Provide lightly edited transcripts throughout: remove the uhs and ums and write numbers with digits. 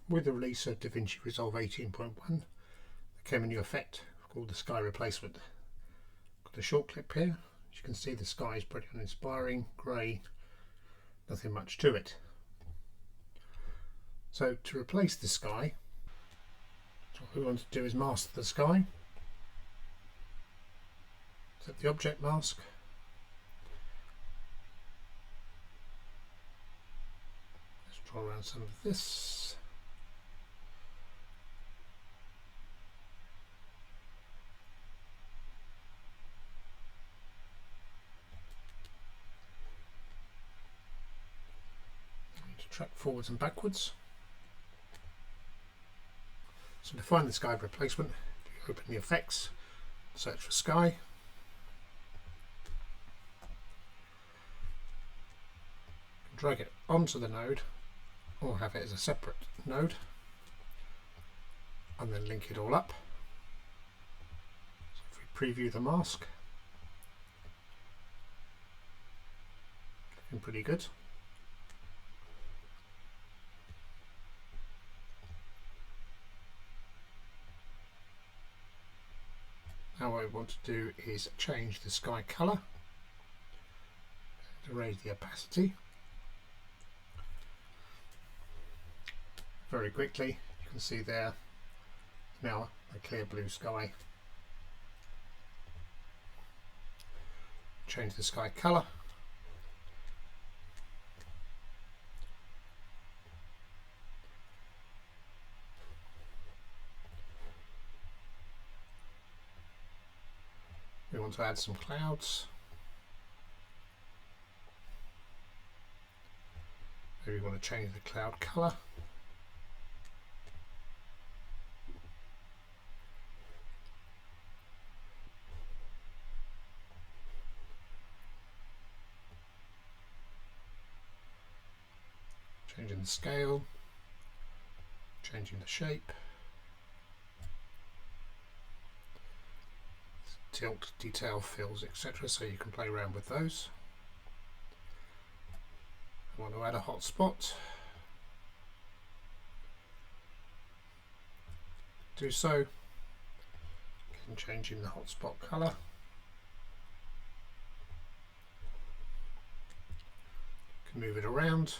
with the release of DaVinci Resolve 18.1, there came a new effect called the sky replacement. Got a short clip here. As you can see, the sky is pretty uninspiring, grey, nothing much to it. So to replace the sky, what we want to do is mask the sky. Set the object mask. Let's draw around some of this. I need to track forwards and backwards. So to find the sky replacement, you open the effects, search for sky. Drag it onto the node or have it as a separate node and then link it all up. So if we preview the mask, looking pretty good. Now what I want to do is change the sky colour to raise the opacity. Very quickly, you can see there now a clear blue sky. Change the sky colour. We want to add some clouds. Maybe we want to change the cloud colour. Changing the scale, changing the shape, tilt, detail, fills, etc. So you can play around with those. I want to add a hotspot. Do so. And changing the hotspot colour. Can move it around.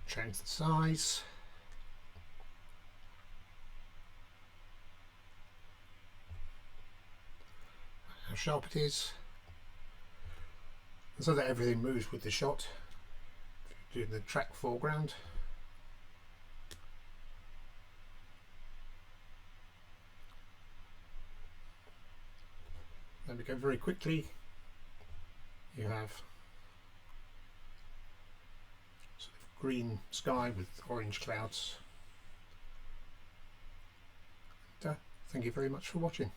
Change the size. How sharp it is. And so that everything moves with the shot. Doing the track foreground. There we go, very quickly. You have green sky with orange clouds. Thank you very much for watching.